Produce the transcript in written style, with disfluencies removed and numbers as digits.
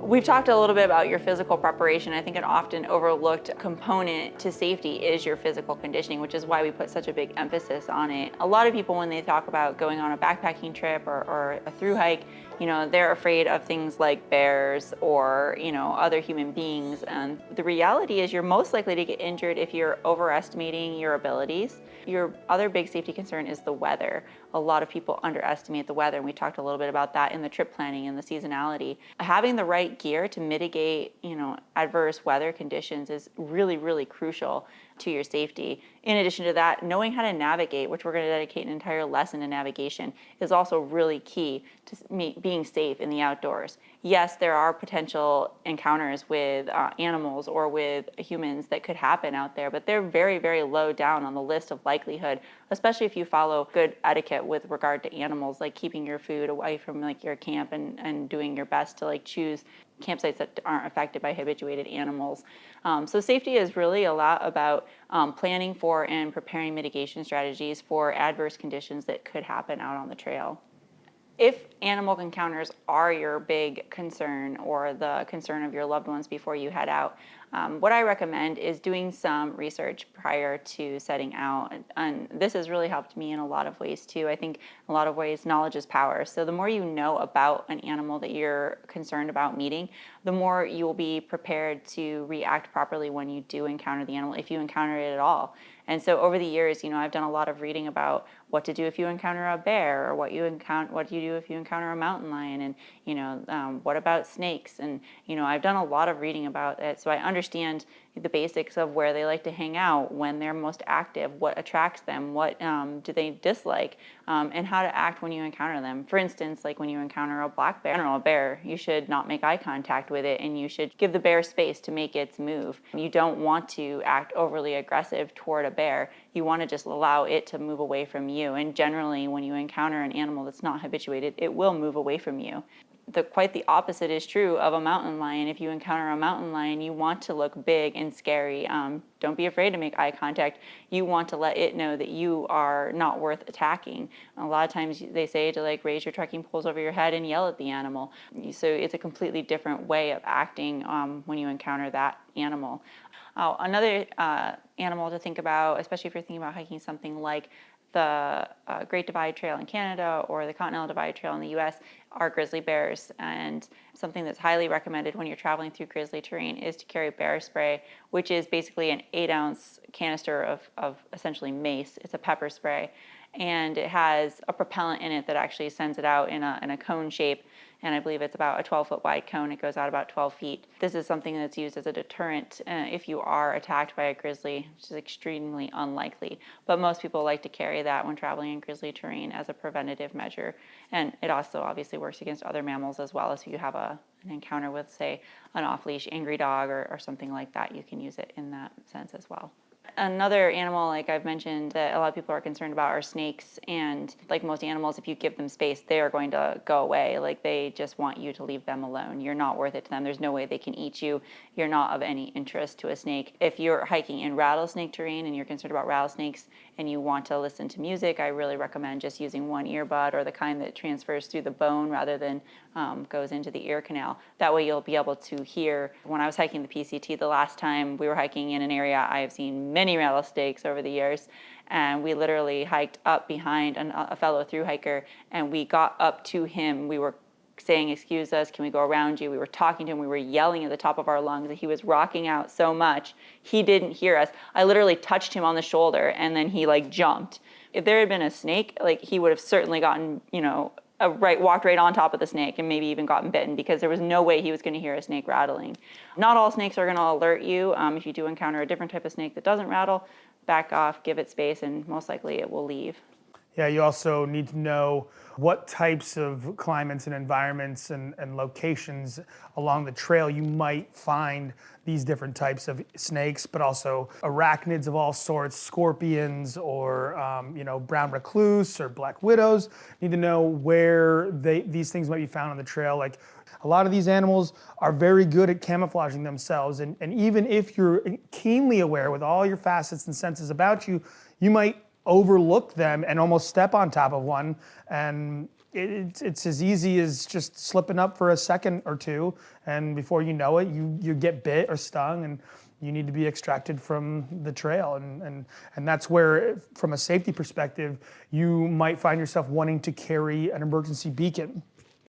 We've talked a little bit about your physical preparation. I think an often overlooked component to safety is your physical conditioning, which is why we put such a big emphasis on it. A lot of people, when they talk about going on a backpacking trip or a through hike, they're afraid of things like bears or, other human beings. And the reality is you're most likely to get injured if you're overestimating your abilities. Your other big safety concern is the weather. A lot of people underestimate the weather, and we talked a little bit about that in the trip planning and the seasonality. Having the right gear to mitigate, adverse weather conditions is really, really crucial to your safety. In addition to that, knowing how to navigate, which we're going to dedicate an entire lesson to navigation, is also really key to being safe in the outdoors. Yes, there are potential encounters with animals or with humans that could happen out there, but they're very, very low down on the list of likelihood, especially if you follow good etiquette with regard to animals, like keeping your food away from your camp and doing your best to choose campsites that aren't affected by habituated animals. So safety is really a lot about planning for and preparing mitigation strategies for adverse conditions that could happen out on the trail. If animal encounters are your big concern or the concern of your loved ones before you head out, what I recommend is doing some research prior to setting out. And this has really helped me in a lot of ways too. I think in a lot of ways, knowledge is power. So the more you know about an animal that you're concerned about meeting, the more you will be prepared to react properly when you do encounter the animal, if you encounter it at all. And so over the years, I've done a lot of reading about what to do if you encounter a bear, or what do you do if you encounter a mountain lion, and what about snakes? And I've done a lot of reading about it, so I understand the basics of where they like to hang out, when they're most active, what attracts them, what do they dislike, and how to act when you encounter them. For instance, like when you encounter a black bear or a bear, you should not make eye contact with it, and you should give the bear space to make its move. You don't want to act overly aggressive toward a bear. You want to just allow it to move away from you. And generally, when you encounter an animal that's not habituated, it will move away from you. Quite the opposite is true of a mountain lion. If you encounter a mountain lion, you want to look big and scary. Don't be afraid to make eye contact. You want to let it know that you are not worth attacking. A lot of times they say to raise your trekking poles over your head and yell at the animal. So it's a completely different way of acting when you encounter that animal. Another animal to think about, especially if you're thinking about hiking something like the Great Divide Trail in Canada or the Continental Divide Trail in the US, are grizzly bears. And something that's highly recommended when you're traveling through grizzly terrain is to carry bear spray, which is basically an 8-ounce canister of essentially mace. It's a pepper spray, and it has a propellant in it that actually sends it out in a cone shape. And I believe it's about a 12-foot wide cone. It goes out about 12 feet. This is something that's used as a deterrent if you are attacked by a grizzly, which is extremely unlikely. But most people like to carry that when traveling in grizzly terrain as a preventative measure. And it also obviously works against other mammals as well. So if you have an encounter with, say, an off-leash angry dog or something like that, you can use it in that sense as well. Another animal, like I've mentioned, that a lot of people are concerned about are snakes. And like most animals, if you give them space, they are going to go away. They just want you to leave them alone. You're not worth it to them. There's no way they can eat you. You're not of any interest to a snake. If you're hiking in rattlesnake terrain and you're concerned about rattlesnakes and you want to listen to music, I really recommend just using one earbud, or the kind that transfers through the bone rather than goes into the ear canal. That way you'll be able to hear. When I was hiking the PCT the last time, we were hiking in an area I have seen many rattlesnakes over the years, and we literally hiked up behind a fellow thru hiker, and we got up to him. We were saying, "Excuse us, can we go around you?" We were talking to him, we were yelling at the top of our lungs, and he was rocking out so much he didn't hear us. I literally touched him on the shoulder, and then he jumped. If there had been a snake, he would have certainly gotten, walked right on top of the snake and maybe even gotten bitten, because there was no way he was going to hear a snake rattling. Not all snakes are going to alert you. If you do encounter a different type of snake that doesn't rattle, back off, give it space, and most likely it will leave. Yeah, you also need to know what types of climates and environments and locations along the trail you might find these different types of snakes, but also arachnids of all sorts, scorpions, or brown recluse or black widows. You need to know where these things might be found on the trail. A lot of these animals are very good at camouflaging themselves, and even if you're keenly aware with all your facets and senses about you, you might overlook them and almost step on top of one, and it's as easy as just slipping up for a second or two, and before you know it, you get bit or stung, and you need to be extracted from the trail. And that's where, from a safety perspective, you might find yourself wanting to carry an emergency beacon